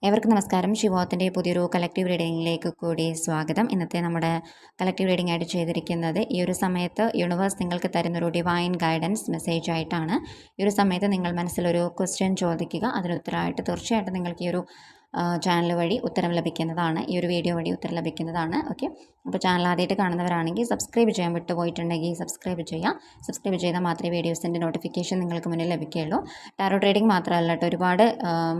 ഏവർക്കും നമസ്കാരം. ശിവോത്തിൻ്റെ പുതിയൊരു കളക്റ്റീവ് റീഡിങ്ങിലേക്ക് കൂടി സ്വാഗതം. ഇന്നത്തെ നമ്മുടെ കളക്റ്റീവ് റീഡിംഗ് ആയിട്ട് ചെയ്തിരിക്കുന്നത് ഈ ഒരു സമയത്ത് യൂണിവേഴ്സ് നിങ്ങൾക്ക് തരുന്നൊരു ഡിവൈൻ ഗൈഡൻസ് മെസ്സേജ് ആയിട്ടാണ്. ഈ ഒരു സമയത്ത് നിങ്ങൾ മനസ്സിലൊരു ക്വസ്റ്റ്യൻ ചോദിക്കുക. അതിനുത്തരമായിട്ട് തീർച്ചയായിട്ടും നിങ്ങൾക്ക് ഈ ഒരു ചാനൽ വഴി ഉത്തരം ലഭിക്കുന്നതാണ്, ഈ ഒരു വീഡിയോ വഴി ഉത്തരം ലഭിക്കുന്നതാണ്. ഓക്കെ, അപ്പോൾ ചാനൽ ആദ്യമായിട്ട് കാണുന്നവരാണെങ്കിൽ സബ്സ്ക്രൈബ് ചെയ്യാൻ വിട്ടുപോയിട്ടുണ്ടെങ്കിൽ സബ്സ്ക്രൈബ് ചെയ്യുക. സബ്സ്ക്രൈബ് ചെയ്താൽ മാത്രമേ വീഡിയോസിൻ്റെ നോട്ടിഫിക്കേഷൻ നിങ്ങൾക്ക് മുന്നിൽ ലഭിക്കുകയുള്ളൂ. ടാരോ ട്രേഡിംഗ് മാത്രമല്ല കേട്ടോ, ഒരുപാട്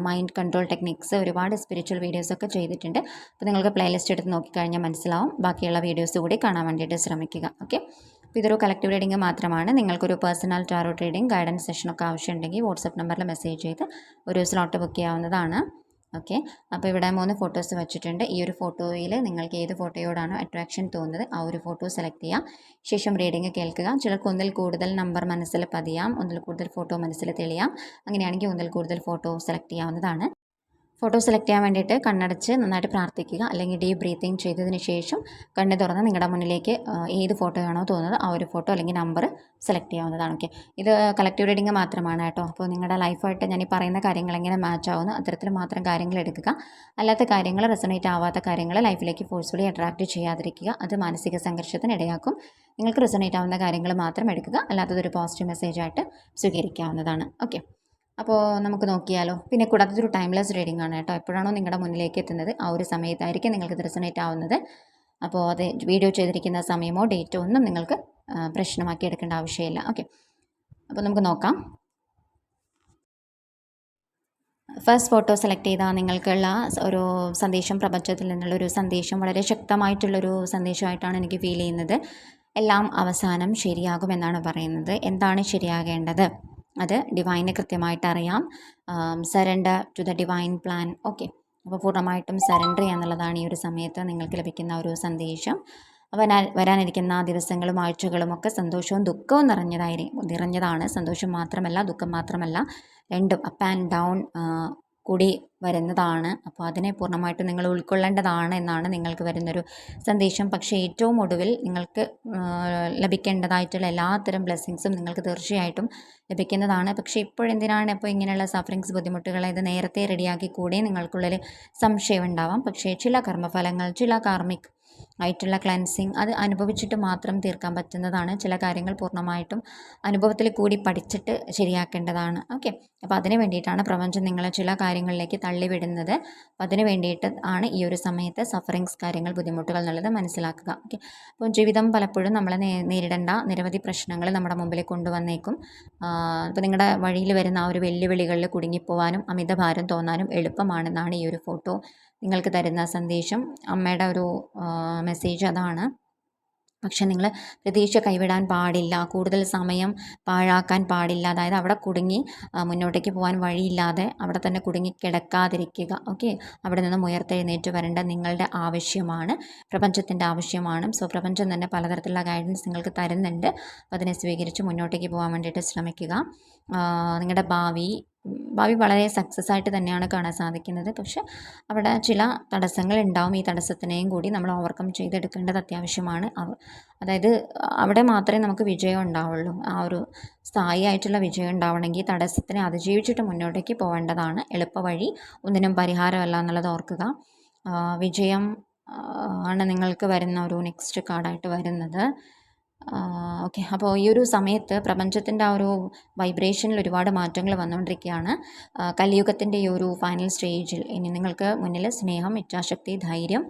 മൈൻഡ് കൺട്രോൾ ടെക്നിക്സ്, ഒരുപാട് സ്പിരിച്വൽ വീഡിയോസൊക്കെ ചെയ്തിട്ടുണ്ട്. അപ്പോൾ നിങ്ങൾക്ക് പ്ലേലിസ്റ്റ് എടുത്ത് നോക്കിക്കഴിഞ്ഞാൽ മനസ്സിലാവും. ബാക്കിയുള്ള വീഡിയോസ് കൂടി കാണാൻ വേണ്ടിയിട്ട് ശ്രമിക്കുക. ഓക്കെ, അപ്പോൾ ഇതൊരു കളക്റ്റീവ് റീഡിംഗ് മാത്രമാണ്. നിങ്ങൾക്കൊരു പേഴ്സണൽ ടാരോ ട്രേഡിംഗ് ഗൈഡൻസ് സെഷനൊക്കെ ആവശ്യമുണ്ടെങ്കിൽ വാട്സപ്പ് നമ്പറിൽ മെസ്സേജ് ചെയ്ത് ഒരു സ്ലോട്ട് ബുക്ക് ചെയ്യാവുന്നതാണ്. ഓക്കെ, അപ്പോൾ ഇവിടെ 3 ഫോട്ടോസ് വെച്ചിട്ടുണ്ട്. ഈ ഒരു ഫോട്ടോയിൽ നിങ്ങൾക്ക് ഏത് ഫോട്ടോയോടാണോ അട്രാക്ഷൻ തോന്നുന്നത് ആ ഒരു ഫോട്ടോ സെലക്ട് ചെയ്യാം. ശേഷം റീഡിംഗ് കേൾക്കുക. ചിലർക്ക് ഒന്നിൽ കൂടുതൽ നമ്പർ മനസ്സിൽ പതിയാം, ഒന്നിൽ കൂടുതൽ ഫോട്ടോ മനസ്സിൽ തെളിയാം. അങ്ങനെയാണെങ്കിൽ ഒന്നിൽ കൂടുതൽ ഫോട്ടോ സെലക്ട് ചെയ്യാവുന്നതാണ്. ഫോട്ടോ സെലക്ട് ചെയ്യാൻ വേണ്ടിയിട്ട് കണ്ണടച്ച് നന്നായിട്ട് പ്രാർത്ഥിക്കുക, അല്ലെങ്കിൽ ഡീപ്പ് ബ്രീത്തിങ് ചെയ്തതിന് ശേഷം കണ്ണ് തുറന്ന് നിങ്ങളുടെ മുന്നിലേക്ക് ഏത് ഫോട്ടോയാണോ തോന്നുന്നത് ആ ഒരു ഫോട്ടോ അല്ലെങ്കിൽ നമ്പർ സെലക്ട് ചെയ്യാവുന്നതാണ്. ഓക്കെ, ഇത് കളക്റ്റീവ് റീഡിംഗ് മാത്രമാണ് കേട്ടോ. അപ്പോൾ നിങ്ങളുടെ ലൈഫായിട്ട് ഞാൻ ഈ പറയുന്ന കാര്യങ്ങൾ എങ്ങനെ മാച്ച് ആവുന്നു അത്തരത്തിൽ മാത്രം കാര്യങ്ങൾ എടുക്കുക. അല്ലാത്ത കാര്യങ്ങൾ, റെസണേറ്റ് ആവാത്ത കാര്യങ്ങൾ ലൈഫിലേക്ക് ഫോഴ്സ്ഫുള്ളി അട്രാക്റ്റ് ചെയ്യാതിരിക്കുക. അത് മാനസിക സംഘർഷത്തിന് ഇടയാക്കും. നിങ്ങൾക്ക് റെസണേറ്റ് ആവുന്ന കാര്യങ്ങൾ മാത്രം എടുക്കുക, അല്ലാത്തതൊരു പോസിറ്റീവ് മെസ്സേജായിട്ട് സ്വീകരിക്കാവുന്നതാണ്. ഓക്കെ, അപ്പോൾ നമുക്ക് നോക്കിയാലോ. പിന്നെ കൂടാതെ ഇതൊരു ടൈംലെസ് റീഡിംഗ് ആണ് കേട്ടോ. എപ്പോഴാണോ നിങ്ങളുടെ മുന്നിലേക്ക് എത്തുന്നത് ആ ഒരു സമയത്തായിരിക്കും നിങ്ങൾക്ക് റെസണേറ്റ് ആവുന്നത്. അപ്പോൾ അത് വീഡിയോ ചെയ്തിരിക്കുന്ന സമയമോ ഡേറ്റോ ഒന്നും നിങ്ങൾക്ക് പ്രശ്നമാക്കി എടുക്കേണ്ട ആവശ്യമില്ല. ഓക്കെ, അപ്പോൾ നമുക്ക് നോക്കാം. ഫസ്റ്റ് ഫോട്ടോ സെലക്ട് ചെയ്താൽ നിങ്ങൾക്കുള്ള ഒരു സന്ദേശം, പ്രപഞ്ചത്തിൽ നിന്നുള്ളൊരു സന്ദേശം വളരെ ശക്തമായിട്ടുള്ളൊരു സന്ദേശമായിട്ടാണ് എനിക്ക് ഫീൽ ചെയ്യുന്നത്. എല്ലാം അവസാനം ശരിയാകുമെന്നാണ് പറയുന്നത്. എന്താണ് ശരിയാകേണ്ടത്? അത് ഡിവൈന് കൃത്യമായിട്ട് അറിയാം. Surrender to the divine plan. Okay, അപ്പോൾ പൂർണ്ണമായിട്ടും സറണ്ടർ ചെയ്യാന്നുള്ളതാണ് ഈ ഒരു സമയത്ത് നിങ്ങൾക്ക് ലഭിക്കുന്ന ഒരു സന്ദേശം. വരാനിരിക്കുന്ന ദിവസങ്ങളും ആഴ്ചകളും ഒക്കെ സന്തോഷവും ദുഃഖവും നിറഞ്ഞതാണ്. സന്തോഷം മാത്രമല്ല, ദുഃഖം മാത്രമല്ല, രണ്ടും അപ്പ് ആൻഡ് ഡൗൺ കൂടി വരുന്നതാണ്. അപ്പോൾ അതിനെ പൂർണ്ണമായിട്ടും നിങ്ങൾ ഉൾക്കൊള്ളേണ്ടതാണ് എന്നാണ് നിങ്ങൾക്ക് വരുന്നൊരു സന്ദേശം. പക്ഷേ ഏറ്റവും ഒടുവിൽ നിങ്ങൾക്ക് ലഭിക്കേണ്ടതായിട്ടുള്ള എല്ലാത്തരം ബ്ലെസ്സിങ്സും നിങ്ങൾക്ക് തീർച്ചയായിട്ടും ലഭിക്കുന്നതാണ്. പക്ഷേ ഇപ്പോഴെന്തിനാണ് ഇപ്പോൾ ഇങ്ങനെയുള്ള സഫറിങ്സ്, ബുദ്ധിമുട്ടുകൾ ഇത് നേരത്തെ റെഡിയാക്കി കൂടെ നിങ്ങൾക്കുള്ളിൽ സംശയം ഉണ്ടാവാം. പക്ഷേ ചില കർമ്മഫലങ്ങൾ, ചില കാർമിക് ആയിട്ടുള്ള ക്ലൻസിങ് അത് അനുഭവിച്ചിട്ട് മാത്രം തീർക്കാൻ പറ്റുന്നതാണ്. ചില കാര്യങ്ങൾ പൂർണ്ണമായിട്ടും അനുഭവത്തിൽ കൂടി പഠിച്ചിട്ട് ശരിയാക്കേണ്ടതാണ്. ഓക്കെ, അപ്പോൾ അതിന് വേണ്ടിയിട്ടാണ് പ്രപഞ്ചം നിങ്ങളെ ചില കാര്യങ്ങളിലേക്ക് തള്ളിവിടുന്നത്. അപ്പോൾ അതിന് വേണ്ടിയിട്ട് ആണ് ഈ ഒരു സമയത്ത് സഫറിങ്സ്, കാര്യങ്ങൾ, ബുദ്ധിമുട്ടുകൾ എന്നുള്ളത് മനസ്സിലാക്കുക. ഓക്കെ, അപ്പോൾ ജീവിതം പലപ്പോഴും നമ്മളെ നേരിടേണ്ട നിരവധി പ്രശ്നങ്ങൾ നമ്മുടെ മുമ്പിൽ കൊണ്ടുവന്നേക്കും. അപ്പോൾ നിങ്ങളുടെ വഴിയിൽ വരുന്ന ആ ഒരു വെല്ലുവിളികളിൽ കുടുങ്ങിപ്പോവാനും അമിതഭാരം തോന്നാനും എളുപ്പമാണെന്നാണ് ഈ ഒരു ഫോട്ടോ നിങ്ങൾക്ക് തരുന്ന സന്ദേശം. അമ്മയുടെ ഒരു മെസ്സേജ് അതാണ്. പക്ഷെ നിങ്ങൾ പ്രതീക്ഷ കൈവിടാൻ പാടില്ല, കൂടുതൽ സമയം പാഴാക്കാൻ പാടില്ല. അതായത് അവിടെ കുടുങ്ങി മുന്നോട്ടേക്ക് പോകാൻ വഴിയില്ലാതെ അവിടെ തന്നെ കുടുങ്ങി കിടക്കാതിരിക്കുക. ഓക്കെ, അവിടെ നിന്നും ഉയർത്തെഴുന്നേറ്റ് വരേണ്ട നിങ്ങളുടെ ആവശ്യമാണ്, പ്രപഞ്ചത്തിൻ്റെ ആവശ്യമാണ്. സോ പ്രപഞ്ചം തന്നെ പലതരത്തിലുള്ള ഗൈഡൻസ് നിങ്ങൾക്ക് തരുന്നുണ്ട്. അതിനെ സ്വീകരിച്ച് മുന്നോട്ടേക്ക് പോകാൻ വേണ്ടിയിട്ട് ശ്രമിക്കുക. നിങ്ങളുടെ ഭാവി വളരെ സക്സസ് ആയിട്ട് തന്നെയാണ് കാണാൻ സാധിക്കുന്നത്. പക്ഷെ അവിടെ ചില തടസ്സങ്ങൾ ഉണ്ടാവും. ഈ തടസ്സത്തിനെയും കൂടി നമ്മൾ ഓവർകം ചെയ്തെടുക്കേണ്ടത് അത്യാവശ്യമാണ്. അതായത് അവിടെ മാത്രമേ നമുക്ക് വിജയം ഉണ്ടാവുള്ളൂ. ആ ഒരു സ്ഥായി ആയിട്ടുള്ള വിജയം ഉണ്ടാവണമെങ്കിൽ തടസ്സത്തിനെ അതിജീവിച്ചിട്ട് മുന്നോട്ടേക്ക് പോവേണ്ടതാണ്. എളുപ്പവഴി ഒന്നിനും പരിഹാരമല്ല എന്നുള്ളത് ഓർക്കുക. വിജയം ആണ് നിങ്ങൾക്ക് വരുന്ന ഒരു നെക്സ്റ്റ് കാർഡായിട്ട് വരുന്നത്. ഓക്കെ, അപ്പോൾ ഈ ഒരു സമയത്ത് പ്രപഞ്ചത്തിൻ്റെ ആ ഒരു വൈബ്രേഷനിൽ ഒരുപാട് മാറ്റങ്ങൾ വന്നുകൊണ്ടിരിക്കുകയാണ്. കലിയുഗത്തിൻ്റെ ഈ ഒരു ഫൈനൽ സ്റ്റേജിൽ ഇനി നിങ്ങൾക്ക് മുന്നിൽ സ്നേഹം, ഇച്ഛാശക്തി, ധൈര്യം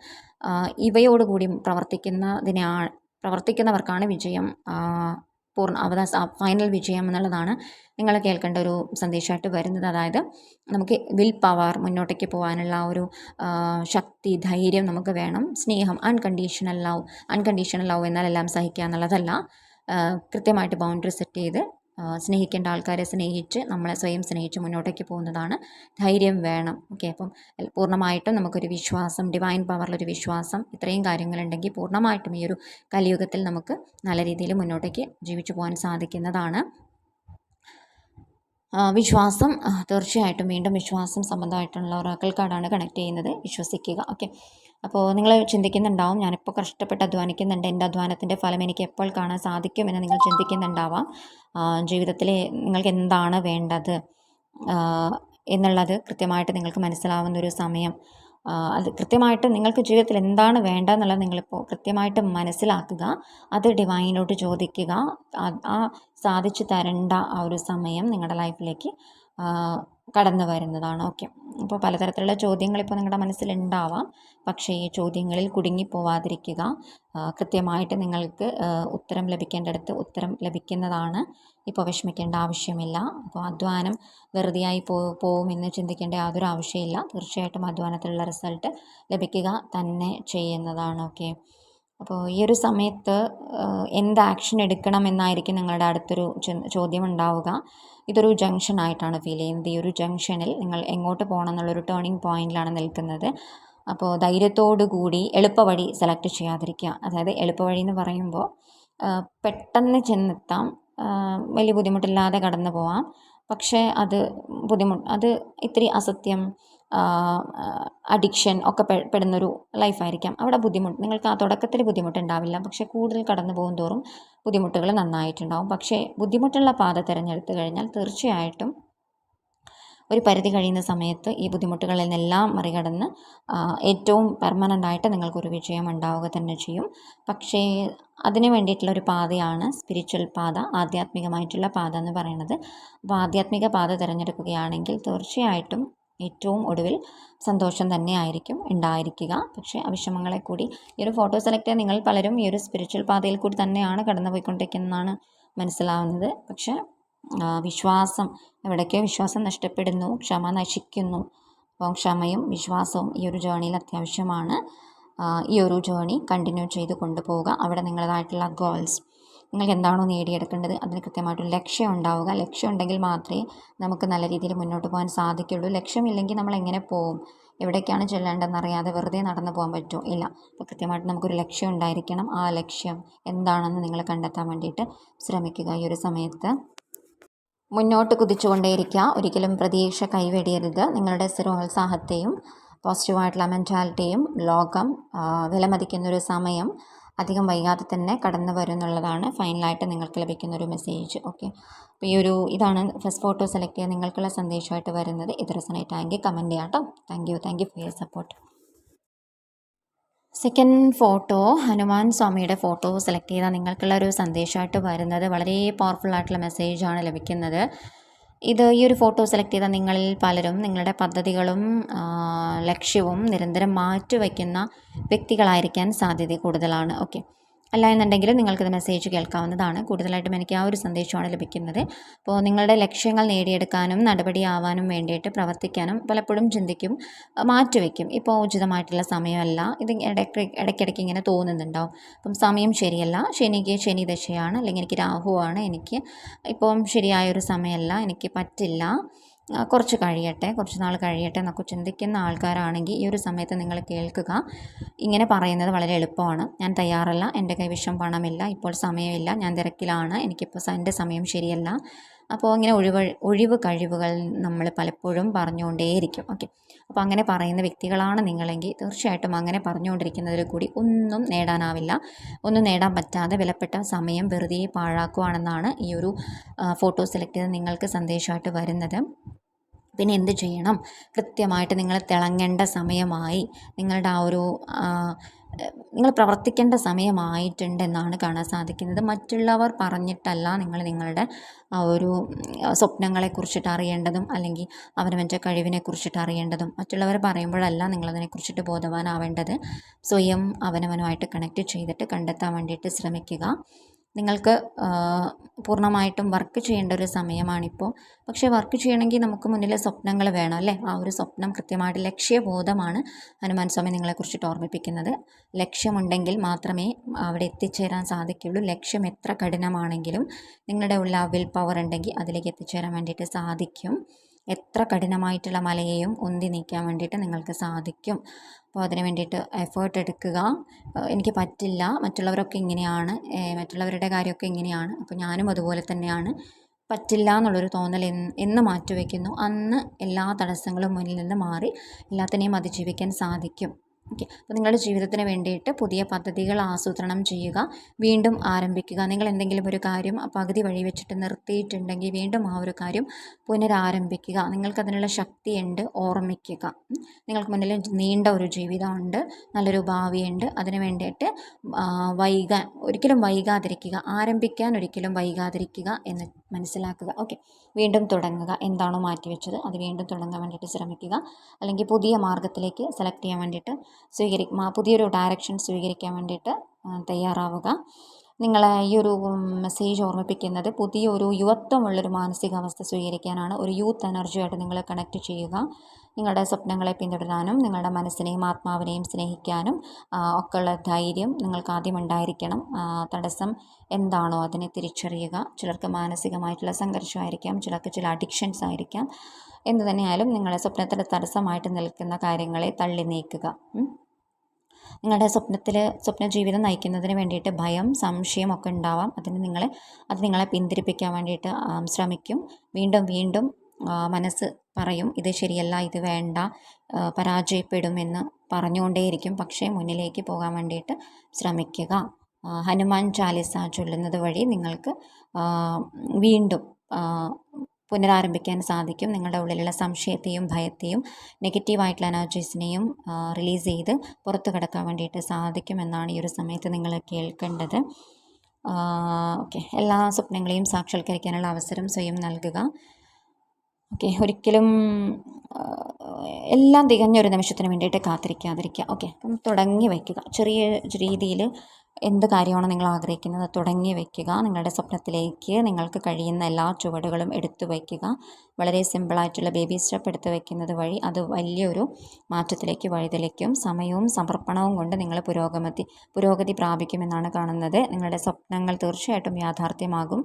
ഇവയോടുകൂടി പ്രവർത്തിക്കുന്നവർക്കാണ് വിജയം, ഫൈനൽ വിജയം എന്നുള്ളതാണ് നിങ്ങൾ കേൾക്കേണ്ട ഒരു സന്ദേശമായിട്ട് വരുന്നത്. അതായത് നമുക്ക് വിൽ പവർ, മുന്നോട്ടേക്ക് പോകാനുള്ള ഒരു ശക്തി, ധൈര്യം നമുക്ക് വേണം. സ്നേഹം, അൺകണ്ടീഷണൽ ലവ് എന്നാൽ എല്ലാം സഹിക്കുക എന്നുള്ളതല്ല. കൃത്യമായിട്ട് ബൗണ്ടറി സെറ്റ് ചെയ്ത് സ്നേഹിക്കേണ്ട ആൾക്കാരെ സ്നേഹിച്ച് നമ്മളെ സ്വയം സ്നേഹിച്ച് മുന്നോട്ടേക്ക് പോകുന്നതാണ്. ധൈര്യം വേണം. ഓക്കെ, അപ്പം പൂർണ്ണമായിട്ടും നമുക്കൊരു വിശ്വാസം, ഡിവൈൻ പവറിലൊരു വിശ്വാസം, ഇത്രയും കാര്യങ്ങളുണ്ടെങ്കിൽ പൂർണ്ണമായിട്ടും ഈ ഒരു കലിയുഗത്തിൽ നമുക്ക് നല്ല രീതിയിൽ മുന്നോട്ടേക്ക് ജീവിച്ചു പോകാൻ സാധിക്കുന്നതാണ്. വിശ്വാസം, തീർച്ചയായിട്ടും വീണ്ടും വിശ്വാസം സംബന്ധമായിട്ടുള്ള ഒറാക്കിൾ കാർഡാണ് കണക്ട് ചെയ്യുന്നത്. വിശ്വസിക്കുക. ഓക്കെ, അപ്പോൾ നിങ്ങൾ ചിന്തിക്കുന്നുണ്ടാവും, ഞാനിപ്പോൾ കഷ്ടപ്പെട്ട് അധ്വാനിക്കുന്നുണ്ട്, എൻ്റെ അധ്വാനത്തിൻ്റെ ഫലം എനിക്ക് എപ്പോൾ കാണാൻ സാധിക്കുമെന്ന് നിങ്ങൾ ചിന്തിക്കുന്നുണ്ടാവാം. ജീവിതത്തിൽ നിങ്ങൾക്ക് എന്താണ് വേണ്ടത്, എന്നുള്ളത് കൃത്യമായിട്ട് നിങ്ങൾക്ക് മനസ്സിലാവുന്നൊരു സമയം. അത് കൃത്യമായിട്ട് നിങ്ങൾക്ക് ജീവിതത്തിൽ എന്താണ് വേണ്ടതെന്നുള്ളത് നിങ്ങളിപ്പോൾ കൃത്യമായിട്ട് മനസ്സിലാക്കുക. അത് ഡിവൈനോട് ചോദിക്കുക. ആ സാധിച്ചു തരേണ്ട ആ ഒരു സമയം നിങ്ങളുടെ ലൈഫിലേക്ക് കടന്നു വരുന്നതാണ്. ഓക്കെ, അപ്പോൾ പലതരത്തിലുള്ള ചോദ്യങ്ങൾ ഇപ്പോൾ നിങ്ങളുടെ മനസ്സിലുണ്ടാവാം. പക്ഷേ ഈ ചോദ്യങ്ങളിൽ കുടുങ്ങിപ്പോവാതിരിക്കുക. കൃത്യമായിട്ട് നിങ്ങൾക്ക് ഉത്തരം ലഭിക്കേണ്ടടുത്ത് ഉത്തരം ലഭിക്കുന്നതാണ്. ഇപ്പോൾ വിഷമിക്കേണ്ട ആവശ്യമില്ല. അപ്പോൾ അധ്വാനം വെറുതെയായി പോകുമെന്ന് ചിന്തിക്കേണ്ട യാതൊരു ആവശ്യമില്ല. തീർച്ചയായിട്ടും അധ്വാനത്തിലുള്ള റിസൾട്ട് ലഭിക്കുക തന്നെ ചെയ്യുന്നതാണ്. ഓക്കെ, അപ്പോൾ ഈ ഒരു സമയത്ത് എന്ത് ആക്ഷൻ എടുക്കണം എന്നായിരിക്കും നിങ്ങളുടെ അടുത്തൊരു ചോദ്യം ഉണ്ടാവുക. ഇതൊരു ജംഗ്ഷൻ ആയിട്ടാണ് ഫീൽ ചെയ്യുന്നത്. ഈ ഒരു ജംഗ്ഷനിൽ നിങ്ങൾ എങ്ങോട്ട് പോകണം എന്നുള്ളൊരു ടേണിംഗ് പോയിന്റിലാണ് നിൽക്കുന്നത്. അപ്പോൾ ധൈര്യത്തോടു കൂടി എളുപ്പവഴി സെലക്ട് ചെയ്യാതിരിക്കുക. അതായത് എളുപ്പവഴി എന്ന് പറയുമ്പോൾ പെട്ടെന്ന് ചെന്നെത്താം, വലിയ ബുദ്ധിമുട്ടില്ലാതെ കടന്നു പോവാം. പക്ഷേ അത് ഇത്തിരി അസത്യം, അഡിക്ഷൻ ഒക്കെ പെടുന്നൊരു ലൈഫായിരിക്കാം. അവിടെ നിങ്ങൾക്ക് ആ തുടക്കത്തിൽ ബുദ്ധിമുട്ടുണ്ടാവില്ല. പക്ഷേ കൂടുതൽ കടന്നു പോകും തോറും ബുദ്ധിമുട്ടുകൾ നന്നായിട്ടുണ്ടാവും. പക്ഷേ ബുദ്ധിമുട്ടുള്ള പാത തിരഞ്ഞെടുത്ത് കഴിഞ്ഞാൽ തീർച്ചയായിട്ടും ഒരു പരിധി കഴിയുന്ന സമയത്ത് ഈ ബുദ്ധിമുട്ടുകളിൽ നിന്നെല്ലാം മറികടന്ന് ഏറ്റവും പെർമനൻ്റായിട്ട് നിങ്ങൾക്കൊരു വിജയം ഉണ്ടാവുക തന്നെ ചെയ്യും. പക്ഷേ അതിന് വേണ്ടിയിട്ടുള്ളൊരു പാതയാണ് സ്പിരിച്വൽ പാത, ആധ്യാത്മികമായിട്ടുള്ള പാത എന്ന് പറയുന്നത്. അപ്പോൾ ആധ്യാത്മിക പാത തിരഞ്ഞെടുക്കുകയാണെങ്കിൽ തീർച്ചയായിട്ടും ഏറ്റവും ഒടുവിൽ സന്തോഷം തന്നെയായിരിക്കും ഉണ്ടായിരിക്കുക. പക്ഷേ അവിഷമങ്ങളെ കൂടി ഈ ഒരു ഫോട്ടോ സെലക്ട് ചെയ്യാൻ നിങ്ങൾ പലരും ഈ ഒരു സ്പിരിച്വൽ പാതയിൽ കൂടി തന്നെയാണ് കടന്നു പോയിക്കൊണ്ടിരിക്കുന്നതെന്നാണ് മനസ്സിലാവുന്നത്. പക്ഷേ വിശ്വാസം, എവിടേക്കോ വിശ്വാസം നഷ്ടപ്പെടുന്നു, ക്ഷമ നശിക്കുന്നു. അപ്പോൾ ക്ഷമയും വിശ്വാസവും ഈ ഒരു ജേണിയിൽ അത്യാവശ്യമാണ്. ഈ ഒരു ജേണി കണ്ടിന്യൂ ചെയ്ത് കൊണ്ടുപോവുക. അവിടെ നിങ്ങളതായിട്ടുള്ള ഗോൾസ്, നിങ്ങൾക്ക് എന്താണോ നേടിയെടുക്കേണ്ടത് അതിന് കൃത്യമായിട്ടൊരു ലക്ഷ്യം ഉണ്ടാവുക. ലക്ഷ്യം ഉണ്ടെങ്കിൽ മാത്രമേ നമുക്ക് നല്ല രീതിയിൽ മുന്നോട്ട് പോകാൻ സാധിക്കുള്ളൂ. ലക്ഷ്യമില്ലെങ്കിൽ നമ്മൾ എങ്ങനെ പോകും? എവിടേക്കാണ് ചെല്ലേണ്ടതെന്നറിയാതെ വെറുതെ നടന്നു പോകാൻ പറ്റുമോ? ഇല്ല. അപ്പോൾ കൃത്യമായിട്ട് നമുക്കൊരു ലക്ഷ്യം ഉണ്ടായിരിക്കണം. ആ ലക്ഷ്യം എന്താണെന്ന് നിങ്ങൾ കണ്ടെത്താൻ വേണ്ടിയിട്ട് ശ്രമിക്കുക. ഈ ഒരു സമയത്ത് മുന്നോട്ട് കുതിച്ചുകൊണ്ടേയിരിക്കുക. ഒരിക്കലും പ്രതീക്ഷ കൈവെടിയരുത്. നിങ്ങളുടെ സ്ഥിരോത്സാഹത്തെയും പോസിറ്റീവായിട്ടുള്ള മെൻറ്റാലിറ്റിയും ലോകം വിലമതിക്കുന്നൊരു സമയം അധികം വൈകാതെ തന്നെ കടന്നു വരും എന്നുള്ളതാണ് ഫൈനലായിട്ട് നിങ്ങൾക്ക് ലഭിക്കുന്നൊരു മെസ്സേജ്. ഓക്കെ, അപ്പോൾ ഇതാണ് ഫസ്റ്റ് ഫോട്ടോ സെലക്ട് ചെയ്യാൻ നിങ്ങൾക്കുള്ള സന്ദേശമായിട്ട് വരുന്നത്. ഇത് റെസണേറ്റ് ആയെങ്കിൽ കമൻറ്റ് ചെയ്യാം കേട്ടോ. Thank you for your support. Second photo Hanuman സ്വാമിയുടെ ഫോട്ടോ സെലക്ട് ചെയ്താൽ നിങ്ങൾക്കുള്ള ഒരു സന്ദേശമായിട്ട് വരുന്നത് വളരെ പവർഫുൾ ആയിട്ടുള്ള മെസ്സേജാണ് ലഭിക്കുന്നത്. ഈ ഒരു ഫോട്ടോ സെലക്ട് ചെയ്താൽ നിങ്ങളിൽ പലരും നിങ്ങളുടെ പദ്ധതികളും ലക്ഷ്യവും നിരന്തരം മാറ്റിവെക്കുന്ന വ്യക്തികളായിരിക്കാൻ സാധ്യത കൂടുതലാണ്. ഓക്കെ, അല്ല എന്നുണ്ടെങ്കിൽ നിങ്ങൾക്കിത് മെസ്സേജ് കേൾക്കാവുന്നതാണ്. കൂടുതലായിട്ടും എനിക്ക് ആ ഒരു സന്ദേശമാണ് ലഭിക്കുന്നത്. അപ്പോൾ നിങ്ങളുടെ ലക്ഷ്യങ്ങൾ നേടിയെടുക്കാനും നടപടിയാവാനും വേണ്ടിയിട്ട് പ്രവർത്തിക്കാനും പലപ്പോഴും ചിന്തിക്കും, മാറ്റിവെക്കും. ഇപ്പോൾ ഉചിതമായിട്ടുള്ള സമയമല്ല, ഇത് ഇടയ്ക്കിടയ്ക്ക് ഇങ്ങനെ തോന്നുന്നുണ്ടാവും. അപ്പം സമയം ശരിയല്ല, ശനി ദശയാണ്, അല്ലെങ്കിൽ എനിക്ക് രാഹുവാണ്, എനിക്ക് ഇപ്പം ശരിയായൊരു സമയമല്ല, എനിക്ക് പറ്റില്ല, കുറച്ച് നാൾ കഴിയട്ടെ എന്നൊക്കെ ചിന്തിക്കുന്ന ആൾക്കാരാണെങ്കിൽ ഈ ഒരു സമയത്ത് നിങ്ങൾ കേൾക്കുക. ഇങ്ങനെ പറയുന്നത് വളരെ എളുപ്പമാണ്. ഞാൻ തയ്യാറല്ല, എൻ്റെ കൈവശം പണമില്ല, ഇപ്പോൾ സമയമില്ല, ഞാൻ തിരക്കിലാണ്, എനിക്കിപ്പോൾ എൻ്റെ സമയം ശരിയല്ല. അപ്പോൾ ഇങ്ങനെ ഒഴിവ് കഴിവുകൾ നമ്മൾ പലപ്പോഴും പറഞ്ഞുകൊണ്ടേയിരിക്കും. ഓക്കെ, അപ്പോൾ അങ്ങനെ പറയുന്ന വ്യക്തികളാണ് നിങ്ങളെങ്കിൽ തീർച്ചയായിട്ടും അങ്ങനെ പറഞ്ഞുകൊണ്ടിരിക്കുന്നതിൽ കൂടി ഒന്നും നേടാനാവില്ല. ഒന്നും നേടാൻ പറ്റാതെ വിലപ്പെട്ട സമയം വെറുതെ പാഴാക്കുവാണെന്നാണ് ഈ ഒരു ഫോട്ടോ സെലക്ട് ചെയ്ത് നിങ്ങൾക്ക് സന്ദേശമായിട്ട് വരുന്നത്. പിന്നെ എന്ത് ചെയ്യണം? കൃത്യമായിട്ട് നിങ്ങൾ തിളങ്ങേണ്ട സമയമായി, നിങ്ങളുടെ ആ ഒരു നിങ്ങൾ പ്രവർത്തിക്കേണ്ട സമയമായിട്ടുണ്ടെന്നാണ് കാണാൻ സാധിക്കുന്നത്. മറ്റുള്ളവർ പറഞ്ഞിട്ടല്ല നിങ്ങൾ നിങ്ങളുടെ ആ ഒരു സ്വപ്നങ്ങളെക്കുറിച്ചിട്ട് അറിയേണ്ടതും അല്ലെങ്കിൽ അവനവൻ്റെ കഴിവിനെക്കുറിച്ചിട്ട് അറിയേണ്ടതും. മറ്റുള്ളവർ പറയുമ്പോഴല്ല നിങ്ങളതിനെക്കുറിച്ചിട്ട് ബോധവാനാവേണ്ടത്. സ്വയം അവനവനുമായിട്ട് കണക്റ്റ് ചെയ്തിട്ട് കണ്ടെത്താൻ വേണ്ടിയിട്ട് ശ്രമിക്കുക. നിങ്ങൾക്ക് പൂർണ്ണമായിട്ടും വർക്ക് ചെയ്യേണ്ട ഒരു സമയമാണിപ്പോൾ. പക്ഷേ വർക്ക് ചെയ്യണമെങ്കിൽ നമുക്ക് മുന്നിൽ സ്വപ്നങ്ങൾ വേണം അല്ലേ? ആ ഒരു സ്വപ്നം കൃത്യമായിട്ട് ലക്ഷ്യബോധമാണ് ഹനുമാൻ സ്വാമി നിങ്ങളെക്കുറിച്ചിട്ട് ഓർമ്മിപ്പിക്കുന്നത്. ലക്ഷ്യമുണ്ടെങ്കിൽ മാത്രമേ അവിടെ എത്തിച്ചേരാൻ സാധിക്കുള്ളൂ. ലക്ഷ്യം എത്ര കഠിനമാണെങ്കിലും നിങ്ങളുടെ ഉള്ള വിൽ പവർ ഉണ്ടെങ്കിൽ അതിലേക്ക് എത്തിച്ചേരാൻ വേണ്ടിയിട്ട് സാധിക്കും. എത്ര കഠിനമായിട്ടുള്ള മലയെയും ഉന്തി നീക്കാൻ വേണ്ടിയിട്ട് നിങ്ങൾക്ക് സാധിക്കും. അപ്പോൾ അതിന് വേണ്ടിയിട്ട് എഫേർട്ട് എടുക്കുക. എനിക്ക് പറ്റില്ല, മറ്റുള്ളവരൊക്കെ ഇങ്ങനെയാണ്, മറ്റുള്ളവരുടെ കാര്യമൊക്കെ ഇങ്ങനെയാണ്, അപ്പോൾ ഞാനും അതുപോലെ തന്നെയാണ്, പറ്റില്ല എന്നുള്ളൊരു തോന്നൽ എന്ന് മാറ്റിവെക്കുന്നു, അന്ന് എല്ലാ തടസ്സങ്ങളും മുന്നിൽ നിന്ന് മാറി എല്ലാത്തിനെയും അതിജീവിക്കാൻ സാധിക്കും. ഓക്കെ. അപ്പോൾ നിങ്ങളുടെ ജീവിതത്തിന് വേണ്ടിയിട്ട് പുതിയ പദ്ധതികൾ ആസൂത്രണം ചെയ്യുക, വീണ്ടും ആരംഭിക്കുക. നിങ്ങൾ എന്തെങ്കിലും ഒരു കാര്യം പകുതി വഴി വെച്ചിട്ട് നിർത്തിയിട്ടുണ്ടെങ്കിൽ വീണ്ടും ആ ഒരു കാര്യം പുനരാരംഭിക്കുക. നിങ്ങൾക്കതിനുള്ള ശക്തിയുണ്ട്, ഓർമ്മിക്കുക. നിങ്ങൾക്ക് മുന്നിൽ നീണ്ട ഒരു ജീവിതമുണ്ട്, നല്ലൊരു ഭാവിയുണ്ട്. അതിന് വേണ്ടിയിട്ട് ഒരിക്കലും വൈകാതിരിക്കുക, ആരംഭിക്കാൻ ഒരിക്കലും വൈകാതിരിക്കുക എന്ന് മനസ്സിലാക്കുക. ഓക്കെ. വീണ്ടും തുടങ്ങുക. എന്താണോ മാറ്റിവെച്ചത് അത് വീണ്ടും തുടങ്ങാൻ വേണ്ടിയിട്ട് ശ്രമിക്കുക. അല്ലെങ്കിൽ പുതിയ മാർഗ്ഗത്തിലേക്ക് സെലക്ട് ചെയ്യാൻ വേണ്ടിയിട്ട് പുതിയൊരു ഡയറക്ഷൻ സ്വീകരിക്കാൻ വേണ്ടിയിട്ട് തയ്യാറാവുക. നിങ്ങളെ ഈ ഒരു മെസ്സേജ് ഓർമ്മിപ്പിക്കുന്നത് പുതിയൊരു യുവത്വമുള്ളൊരു മാനസികാവസ്ഥ സ്വീകരിക്കാനാണ്. ഒരു യൂത്ത് എനർജിയായിട്ട് നിങ്ങൾ കണക്ട് ചെയ്യുക. നിങ്ങളുടെ സ്വപ്നങ്ങളെ പിന്തുടരാനും നിങ്ങളുടെ മനസ്സിനെയും ആത്മാവിനെയും സ്നേഹിക്കാനും ഒക്കെയുള്ള ധൈര്യം നിങ്ങൾക്ക് ആദ്യം ഉണ്ടായിരിക്കണം. തടസ്സം എന്താണോ അതിനെ തിരിച്ചറിയുക. ചിലർക്ക് മാനസികമായിട്ടുള്ള സംഘർഷമായിരിക്കാം, ചിലർക്ക് ചില അഡിക്ഷൻസ് ആയിരിക്കാം. എന്തു തന്നെയായാലും നിങ്ങളുടെ സ്വപ്നത്തിൽ തടസ്സമായിട്ട് നിൽക്കുന്ന കാര്യങ്ങളെ തള്ളി നീക്കുക. നിങ്ങളുടെ സ്വപ്ന ജീവിതം നയിക്കുന്നതിന് വേണ്ടിയിട്ട് ഭയം, സംശയം ഒക്കെ ഉണ്ടാവാം. അത് നിങ്ങളെ പിന്തിരിപ്പിക്കാൻ വേണ്ടിയിട്ട് ശ്രമിക്കും. വീണ്ടും മനസ്സ് പറയും ഇത് ശരിയല്ല, ഇത് വേണ്ട, പരാജയപ്പെടുമെന്ന് പറഞ്ഞുകൊണ്ടേയിരിക്കും. പക്ഷേ മുന്നിലേക്ക് പോകാൻ വേണ്ടിയിട്ട് ശ്രമിക്കുക. ഹനുമാൻ ചാലിസ ചൊല്ലുന്നത് വഴി നിങ്ങൾക്ക് വീണ്ടും പുനരാരംഭിക്കാൻ സാധിക്കും. നിങ്ങളുടെ ഉള്ളിലുള്ള സംശയത്തെയും ഭയത്തെയും നെഗറ്റീവായിട്ടുള്ള എനർജീസിനെയും റിലീസ് ചെയ്ത് പുറത്തു കടക്കാൻ വേണ്ടിയിട്ട് സാധിക്കുമെന്നാണ് ഈ ഒരു സമയത്ത് നിങ്ങൾ കേൾക്കേണ്ടത്. ഓക്കെ. എല്ലാ സ്വപ്നങ്ങളെയും സാക്ഷാത്കരിക്കാനുള്ള അവസരം സ്വയം നൽകുക. ഓക്കെ. ഒരിക്കലും എല്ലാം തികഞ്ഞൊരു നിമിഷത്തിന് വേണ്ടിയിട്ട് കാത്തിരിക്കാതിരിക്കുക. ഓക്കെ. അപ്പം തുടങ്ങി വയ്ക്കുക. ചെറിയ രീതിയിൽ എന്ത് കാര്യമാണോ നിങ്ങൾ ആഗ്രഹിക്കുന്നത് തുടങ്ങി വയ്ക്കുക. നിങ്ങളുടെ സ്വപ്നത്തിലേക്ക് നിങ്ങൾക്ക് കഴിയുന്ന എല്ലാ ചുവടുകളും എടുത്തു വയ്ക്കുക. വളരെ സിമ്പിളായിട്ടുള്ള ബേബി സ്റ്റെപ്പ് എടുത്തു വയ്ക്കുന്നത് വഴി അത് വലിയൊരു മാറ്റത്തിലേക്ക് വഴിതെളിക്കും. സമയവും സമർപ്പണവും കൊണ്ട് നിങ്ങൾ പുരോഗതി പ്രാപിക്കുമെന്നാണ് കാണുന്നത്. നിങ്ങളുടെ സ്വപ്നങ്ങൾ തീർച്ചയായിട്ടും യാഥാർത്ഥ്യമാകും.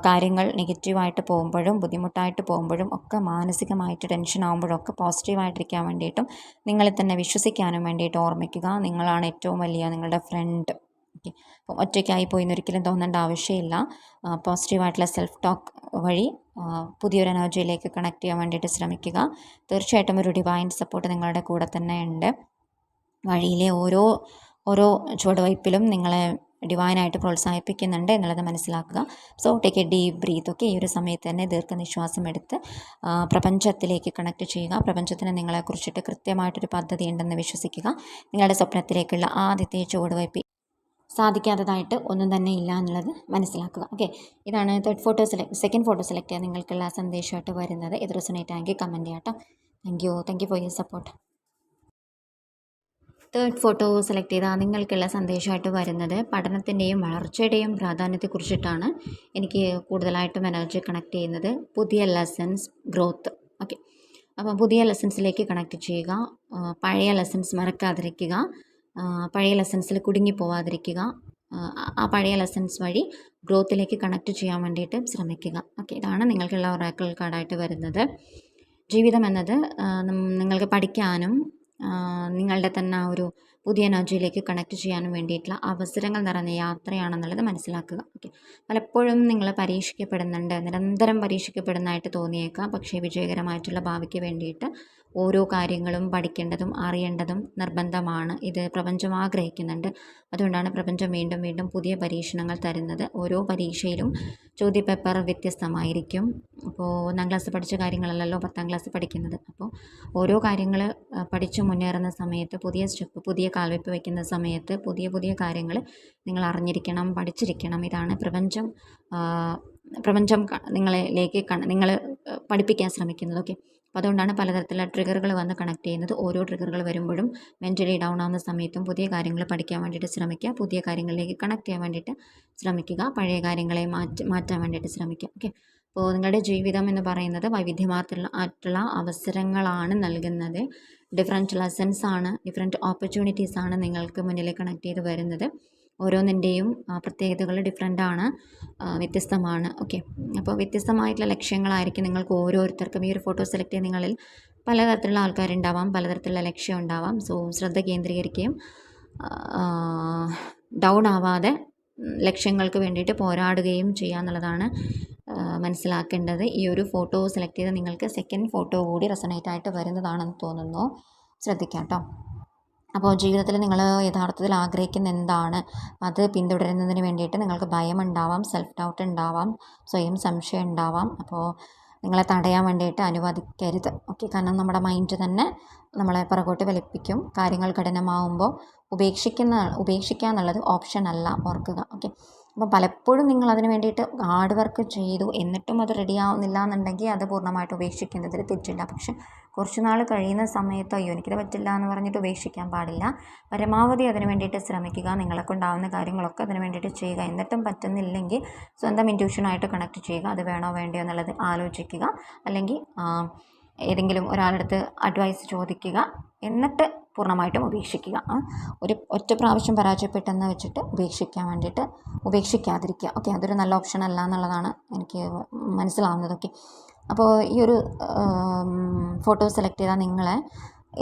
കാര്യങ്ങൾ നെഗറ്റീവായിട്ട് പോകുമ്പോഴും ബുദ്ധിമുട്ടായിട്ട് പോകുമ്പോഴും ഒക്കെ മാനസികമായിട്ട് ടെൻഷൻ ആകുമ്പോഴൊക്കെ പോസിറ്റീവായിട്ടിരിക്കാൻ വേണ്ടിയിട്ടും നിങ്ങളെ തന്നെ വിശ്വസിക്കാനും വേണ്ടിയിട്ട് ഓർമ്മിക്കുക. നിങ്ങളാണ് ഏറ്റവും വലിയ നിങ്ങളുടെ ഫ്രണ്ട്. ഓക്കെ. അപ്പം ഒറ്റയ്ക്കായി പോയി എന്നൊരിക്കലും തോന്നേണ്ട ആവശ്യമില്ല. പോസിറ്റീവായിട്ടുള്ള സെൽഫ് ടോക്ക് വഴി പുതിയൊരു എനർജിയിലേക്ക് കണക്ട് ചെയ്യാൻ വേണ്ടിയിട്ട് ശ്രമിക്കുക. തീർച്ചയായിട്ടും ഒരു ഡിവൈൻ സപ്പോർട്ട് നിങ്ങളുടെ കൂടെ തന്നെ ഉണ്ട്. വഴിയിലെ ഓരോ ചുവടുവയ്പ്പിലും നിങ്ങളെ ഡിവൈനായിട്ട് പ്രോത്സാഹിപ്പിക്കുന്നുണ്ട് എന്നുള്ളത് മനസ്സിലാക്കുക. So take a deep breath. Okay. ഈ ഒരു സമയത്ത് തന്നെ ദീർഘനിശ്വാസം എടുത്ത് പ്രപഞ്ചത്തിലേക്ക് കണക്ട് ചെയ്യുക. പ്രപഞ്ചത്തിന് നിങ്ങളെക്കുറിച്ചിട്ട് കൃത്യമായിട്ടൊരു പദ്ധതി ഉണ്ടെന്ന് വിശ്വസിക്കുക. നിങ്ങളുടെ സ്വപ്നത്തിലേക്കുള്ള ആദ്യത്തെ ചുവടുവയ്പ്പ് സാധിക്കാത്തതായിട്ട് ഒന്നും തന്നെ ഇല്ല എന്നുള്ളത് മനസ്സിലാക്കുക. ഓക്കെ. ഇതാണ് സെക്കൻഡ് ഫോട്ടോ സെലക്ട് ചെയ്യാൻ നിങ്ങൾക്കുള്ള സന്ദേശമായിട്ട് വരുന്നത്. ഇത് റെസൊനേറ്റ് ആയെങ്കിൽ കമൻറ്റ് ചെയ്യാം കേട്ടോ. Thank you for your support. Third photo select ചെയ്താൽ നിങ്ങൾക്കുള്ള സന്ദേശമായിട്ട് വരുന്നത് പഠനത്തിൻ്റെയും വളർച്ചയുടെയും പ്രാധാന്യത്തെക്കുറിച്ചിട്ടാണ്. എനിക്ക് കൂടുതലായിട്ടും എനർജി കണക്ട് ചെയ്യുന്നത് പുതിയ ലെസൺസ്, ഗ്രോത്ത്. ഓക്കെ. അപ്പം പുതിയ ലെസൺസിലേക്ക് കണക്ട് ചെയ്യുക. പഴയ ലെസൺസ് മറക്കാതിരിക്കുക. പഴയ ലെസൺസിൽ കുടുങ്ങിപ്പോവാതിരിക്കുക. ആ പഴയ ലെസൺസ് വഴി ഗ്രോത്തിലേക്ക് കണക്ട് ചെയ്യാൻ വേണ്ടിയിട്ട് ശ്രമിക്കുക. ഓക്കെ. ഇതാണ് നിങ്ങൾക്കുള്ള ഒറാക്കിൾ കാർഡായിട്ട് വരുന്നത്. ജീവിതം എന്നത് നിങ്ങൾക്ക് പഠിക്കാനും നിങ്ങളുടെ തന്നെ ഒരു പുതിയ എനർജിയിലേക്ക് കണക്ട് ചെയ്യാനും വേണ്ടിയിട്ടുള്ള അവസരങ്ങൾ നിറഞ്ഞ യാത്രയാണെന്നുള്ളത് മനസ്സിലാക്കുക. ഓക്കെ. പലപ്പോഴും നിങ്ങൾ പരീക്ഷിക്കപ്പെടുന്നുണ്ട്, നിരന്തരം പരീക്ഷിക്കപ്പെടുന്നതായിട്ട് തോന്നിയേക്കാം. പക്ഷേ വിജയകരമായിട്ടുള്ള ഭാവിക്ക് വേണ്ടിയിട്ട് ഓരോ കാര്യങ്ങളും പഠിക്കേണ്ടതും അറിയേണ്ടതും നിർബന്ധമാണ്. ഇത് പ്രപഞ്ചം ആഗ്രഹിക്കുന്നുണ്ട്. അതുകൊണ്ടാണ് പ്രപഞ്ചം വീണ്ടും വീണ്ടും പുതിയ പരീക്ഷണങ്ങൾ തരുന്നത്. ഓരോ പരീക്ഷയിലും ചോദ്യപേപ്പർ വ്യത്യസ്തമായിരിക്കും. അപ്പോൾ 1ാം ക്ലാസ് പഠിച്ച കാര്യങ്ങളല്ലല്ലോ 10ാം ക്ലാസ് പഠിക്കുന്നത്. അപ്പോൾ ഓരോ കാര്യങ്ങൾ പഠിച്ചു മുന്നേറുന്ന സമയത്ത് പുതിയ സ്റ്റെപ്പ്, പുതിയ കാൽവെപ്പ് വയ്ക്കുന്ന സമയത്ത് പുതിയ കാര്യങ്ങൾ നിങ്ങൾ അറിഞ്ഞിരിക്കണം, പഠിച്ചിരിക്കണം. ഇതാണ് പ്രപഞ്ചം നിങ്ങളെ പഠിപ്പിക്കാൻ ശ്രമിക്കുന്നത്. ഓക്കെ. അപ്പോൾ അതുകൊണ്ടാണ് പലതരത്തിലുള്ള ട്രിഗറുകൾ വന്ന് കണക്ട് ചെയ്യുന്നത്. ഓരോ ട്രിഗറുകൾ വരുമ്പോഴും മെൻ്റലി ഡൗൺ ആവുന്ന സമയത്തും പുതിയ കാര്യങ്ങൾ പഠിക്കാൻ വേണ്ടിയിട്ട് ശ്രമിക്കുക. പുതിയ കാര്യങ്ങളിലേക്ക് കണക്ട് ചെയ്യാൻ വേണ്ടിയിട്ട് ശ്രമിക്കുക. പഴയ കാര്യങ്ങളെ മാറ്റാൻ വേണ്ടിയിട്ട് ശ്രമിക്കുക. ഓക്കെ. അപ്പോൾ നിങ്ങളുടെ ജീവിതം എന്ന് പറയുന്നത് വൈവിധ്യമായിട്ടുള്ള അവസരങ്ങളാണ് നൽകുന്നത്. ഡിഫറെൻറ്റ് ലെസൺസ് ആണ്, ഡിഫറെൻറ്റ് ഓപ്പർച്യൂണിറ്റീസ് ആണ് നിങ്ങൾക്ക് മുന്നിൽ കണക്ട് ചെയ്ത് വരുന്നത്. ഓരോന്നിൻ്റെയും പ്രത്യേകതകൾ ഡിഫറെൻ്റാണ്, വ്യത്യസ്തമാണ്. ഓക്കെ. അപ്പോൾ വ്യത്യസ്തമായിട്ടുള്ള ലക്ഷ്യങ്ങളായിരിക്കും നിങ്ങൾക്ക് ഓരോരുത്തർക്കും. ഈ ഒരു ഫോട്ടോ സെലക്ട് ചെയ്ത് നിങ്ങളിൽ പലതരത്തിലുള്ള ആൾക്കാരുണ്ടാവാം, പലതരത്തിലുള്ള ലക്ഷ്യം ഉണ്ടാവാം. സോ ശ്രദ്ധ കേന്ദ്രീകരിക്കുകയും ഡൗൺ ആവാതെ ലക്ഷ്യങ്ങൾക്ക് വേണ്ടിയിട്ട് പോരാടുകയും ചെയ്യുക എന്നുള്ളതാണ് മനസ്സിലാക്കേണ്ടത്. ഈ ഒരു ഫോട്ടോ സെലക്ട് ചെയ്ത് നിങ്ങൾക്ക് സെക്കൻഡ് ഫോട്ടോ കൂടി റെസൊനേറ്റ് ആയിട്ട് വരുന്നതാണെന്ന് തോന്നുന്നു. ശ്രദ്ധിക്കാം കേട്ടോ. അപ്പോൾ ജീവിതത്തിൽ നിങ്ങൾ യഥാർത്ഥത്തിൽ ആഗ്രഹിക്കുന്ന എന്താണ് അത് പിന്തുടരുന്നതിന് വേണ്ടിയിട്ട് നിങ്ങൾക്ക് ഭയമുണ്ടാവാം, സെൽഫ് ഡൗട്ട് ഉണ്ടാവാം, സ്വയം സംശയം ഉണ്ടാവാം. അപ്പോൾ നിങ്ങളെ തടയാൻ വേണ്ടിയിട്ട് അനുവദിക്കരുത്. ഓക്കെ, കാരണം നമ്മുടെ മൈൻഡ് തന്നെ നമ്മളെ പുറകോട്ട് വലിപ്പിക്കും. കാര്യങ്ങൾ കഠിനമാവുമ്പോൾ ഉപേക്ഷിക്കുക എന്നുള്ളത് ഓപ്ഷൻ അല്ല, ഓർക്കുക. ഓക്കെ, അപ്പോൾ പലപ്പോഴും നിങ്ങൾ അതിന് വേണ്ടിയിട്ട് ഹാർഡ് വർക്ക് ചെയ്തു എന്നിട്ടും അത് റെഡി ആവുന്നില്ല എന്നുണ്ടെങ്കിൽ അത് പൂർണ്ണമായിട്ട് ഉപേക്ഷിക്കുന്നതിൽ തെറ്റില്ല. പക്ഷെ കുറച്ച് നാൾ കഴിയുന്ന സമയത്ത് അയ്യോ എനിക്കിത് പറ്റില്ല എന്ന് പറഞ്ഞിട്ട് ഉപേക്ഷിക്കാൻ പാടില്ല. പരമാവധി അതിന് വേണ്ടിയിട്ട് ശ്രമിക്കുക. നിങ്ങളെ കൊണ്ടാവുന്ന കാര്യങ്ങളൊക്കെ അതിന് വേണ്ടിയിട്ട് ചെയ്യുക. എന്നിട്ടും പറ്റുന്നില്ലെങ്കിൽ സ്വന്തം ഇൻറ്റ്യൂഷനായിട്ട് കണക്ട് ചെയ്യുക. അത് വേണോ വേണ്ടയോ എന്നുള്ളത് ആലോചിക്കുക. അല്ലെങ്കിൽ ഏതെങ്കിലും ഒരാളടുത്ത് അഡ്വൈസ് ചോദിക്കുക. എന്നിട്ട് പൂർണ്ണമായിട്ടും ഉപേക്ഷിക്കുക. ഒറ്റ പ്രാവശ്യം പരാജയപ്പെട്ടെന്ന് വെച്ചിട്ട് ഉപേക്ഷിക്കാതിരിക്കുക. ഓക്കെ, അതൊരു നല്ല ഓപ്ഷൻ അല്ല എന്നുള്ളതാണ് എനിക്ക് മനസ്സിലാവുന്നത്. ഓക്കെ, അപ്പോൾ ഈ ഒരു ഫോട്ടോ സെലക്ട് ചെയ്താൽ നിങ്ങളെ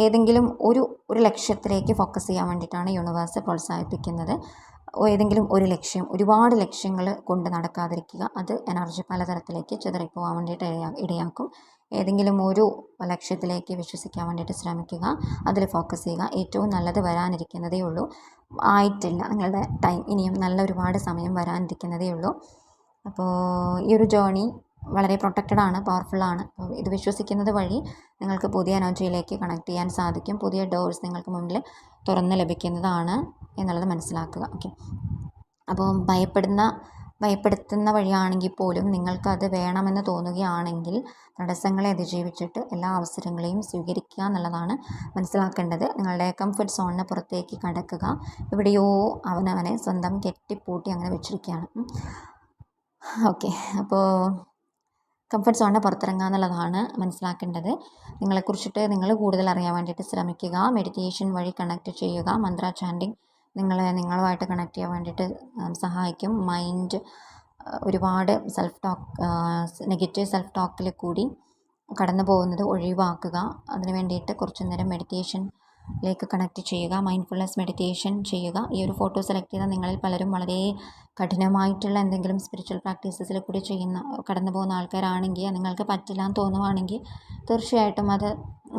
ഏതെങ്കിലും ഒരു ലക്ഷ്യത്തിലേക്ക് ഫോക്കസ് ചെയ്യാൻ വേണ്ടിയിട്ടാണ് യൂണിവേഴ്സ് പ്രോത്സാഹിപ്പിക്കുന്നത്. ഏതെങ്കിലും ഒരു ലക്ഷ്യം, ഒരുപാട് ലക്ഷ്യങ്ങൾ കൊണ്ട് നടക്കാതിരിക്കുക. അത് എനർജി പലതരത്തിലേക്ക് ചിതറിപ്പോകാൻ വേണ്ടിയിട്ട് ഇടയാക്കും. ഏതെങ്കിലും ഒരു ലക്ഷ്യത്തിലേക്ക് വിശ്വസിക്കാൻ വേണ്ടിയിട്ട് ശ്രമിക്കുക. അതിൽ ഫോക്കസ് ചെയ്യുക. ഏറ്റവും നല്ലത് വരാനിരിക്കുന്നതേ ഉള്ളൂ. ആയിട്ടില്ല നിങ്ങളുടെ ടൈം, ഇനിയും നല്ല ഒരുപാട് സമയം വരാനിരിക്കുന്നതേ ഉള്ളൂ. അപ്പോൾ ഈ ഒരു ജേർണി വളരെ പ്രൊട്ടക്റ്റഡ് ആണ്, പവർഫുള്ളാണ്. അപ്പോൾ ഇത് വിശ്വസിക്കുന്നത് വഴി നിങ്ങൾക്ക് പുതിയ എനർജിയിലേക്ക് കണക്ട് ചെയ്യാൻ സാധിക്കും. പുതിയ ഡോർസ് നിങ്ങൾക്ക് മുന്നിൽ തുറന്ന് ലഭിക്കുന്നതാണ് എന്നുള്ളത് മനസ്സിലാക്കുക. ഓക്കെ, അപ്പോൾ ഭയപ്പെടുത്തുന്ന വഴിയാണെങ്കിൽ പോലും നിങ്ങൾക്കത് വേണമെന്ന് തോന്നുകയാണെങ്കിൽ തടസ്സങ്ങളെ അതിജീവിച്ചിട്ട് എല്ലാ അവസരങ്ങളെയും സ്വീകരിക്കുക എന്നുള്ളതാണ് മനസ്സിലാക്കേണ്ടത്. നിങ്ങളുടെ കംഫർട്ട് സോണിന് പുറത്തേക്ക് കടക്കുക. എവിടെയോ അവനവനെ സ്വന്തം കെട്ടിപ്പൂട്ടി അങ്ങനെ വെച്ചിരിക്കുകയാണ്. ഓക്കെ, അപ്പോൾ കംഫർട്ട് സോണിന് പുറത്തിറങ്ങുക എന്നുള്ളതാണ് മനസ്സിലാക്കേണ്ടത്. നിങ്ങളെക്കുറിച്ചിട്ട് നിങ്ങൾ കൂടുതൽ അറിയാൻ വേണ്ടിയിട്ട് ശ്രമിക്കുക. മെഡിറ്റേഷൻ വഴി കണക്ട് ചെയ്യുക. മന്ത്ര ചാൻഡിങ് നിങ്ങളുമായിട്ട് കണക്ട് ചെയ്യാൻ വേണ്ടിയിട്ട് സഹായിക്കും. മൈൻഡ് ഒരുപാട് നെഗറ്റീവ് സെൽഫ് ടോക്കിൽ കൂടി കടന്നു പോകുന്നത് ഒഴിവാക്കുക. അതിന് വേണ്ടിയിട്ട് കുറച്ച് നേരം മെഡിറ്റേഷനിലേക്ക് കണക്ട് ചെയ്യുക. മൈൻഡ്ഫുൾനെസ് മെഡിറ്റേഷൻ ചെയ്യുക. ഈ ഒരു ഫോട്ടോ സെലക്ട് ചെയ്താൽ നിങ്ങളിൽ പലരും വളരെ കഠിനമായിട്ടുള്ള എന്തെങ്കിലും സ്പിരിച്വൽ പ്രാക്ടീസസിൽ കൂടി കടന്നു പോകുന്ന ആൾക്കാരാണെങ്കിൽ നിങ്ങൾക്ക് പറ്റില്ല എന്ന് തോന്നുവാണെങ്കിൽ തീർച്ചയായിട്ടും അത്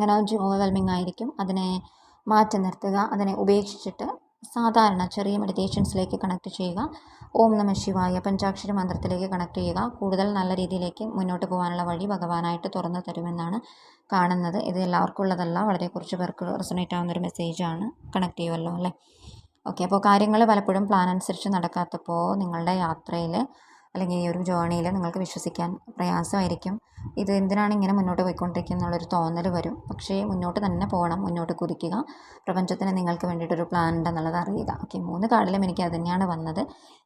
എനർജി ഓവർവെൽമിംഗ് ആയിരിക്കും. അതിനെ മാറ്റി നിർത്തുക. അതിനെ ഉപേക്ഷിച്ചിട്ട് സാധാരണ ചെറിയ മെഡിറ്റേഷൻസിലേക്ക് കണക്ട് ചെയ്യുക. ഓം നമഃ ശിവായ പഞ്ചാക്ഷരി മന്ത്രത്തിലേക്ക് കണക്ട് ചെയ്യുക. കൂടുതൽ നല്ല രീതിയിലേക്ക് മുന്നോട്ട് പോകാനുള്ള വഴി ഭഗവാനായിട്ട് തുറന്നു തരുമെന്നാണ് കാണുന്നത്. ഇത് എല്ലാവർക്കും ഉള്ളതല്ല, വളരെ കുറച്ച് പേർക്ക് റെസൊണേറ്റ് ആവുന്നൊരു മെസ്സേജാണ്. കണക്ട് ചെയ്യുമല്ലോ അല്ലേ? ഓക്കെ, അപ്പോൾ കാര്യങ്ങൾ പലപ്പോഴും പ്ലാൻ അനുസരിച്ച് നടക്കാത്തപ്പോൾ നിങ്ങളുടെ യാത്രയിൽ അല്ലെങ്കിൽ ഈ ഒരു ജേർണിയിൽ നിങ്ങൾക്ക് വിശ്വസിക്കാൻ പ്രയാസമായിരിക്കും. ഇത് എന്തിനാണ് ഇങ്ങനെ മുന്നോട്ട് പോയിക്കൊണ്ടിരിക്കുക എന്നുള്ളൊരു തോന്നൽ വരും. പക്ഷേ മുന്നോട്ട് തന്നെ പോകണം, മുന്നോട്ട് കുതിക്കുക. പ്രപഞ്ചത്തിന് നിങ്ങൾക്ക് വേണ്ടിയിട്ടൊരു പ്ലാൻ ഉണ്ടെന്നുള്ളത് അറിയുക. ഓക്കെ, 3 കാർഡിലും എനിക്ക് അത് തന്നെയാണ് വന്നത്.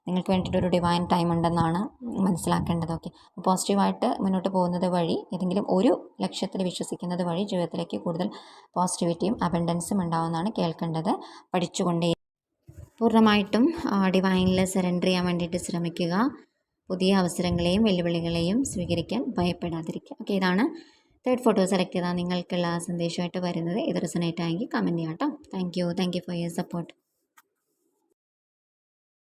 നിങ്ങൾക്ക് വേണ്ടിയിട്ടൊരു ഡിവൈൻ ടൈം ഉണ്ടെന്നാണ് മനസ്സിലാക്കേണ്ടത്. ഓക്കെ, പോസിറ്റീവായിട്ട് മുന്നോട്ട് പോകുന്നത് വഴി, ഏതെങ്കിലും ഒരു ലക്ഷ്യത്തിൽ വിശ്വസിക്കുന്നത് വഴി ജീവിതത്തിലേക്ക് കൂടുതൽ പോസിറ്റിവിറ്റിയും അബൻഡൻസും ഉണ്ടാവുമെന്നാണ് കേൾക്കേണ്ടത്. പഠിച്ചുകൊണ്ടേ പൂർണ്ണമായിട്ടും ഡിവൈനിൽ സറണ്ടർ ചെയ്യാൻ വേണ്ടിയിട്ട് ശ്രമിക്കുക. പുതിയ അവസരങ്ങളെയും വെല്ലുവിളികളെയും സ്വീകരിക്കാൻ ഭയപ്പെടാതിരിക്കുക. ഓക്കെ, ഇതാണ് 3rd ഫോട്ടോ സെലക്ട് ചെയ്താൽ നിങ്ങൾക്കുള്ള സന്ദേശമായിട്ട് വരുന്നത്. ഇത് റെസൊണേറ്റ് ആയെങ്കിൽ കമൻറ്റ് ചെയ്യാം കേട്ടോ. Thank you for your support.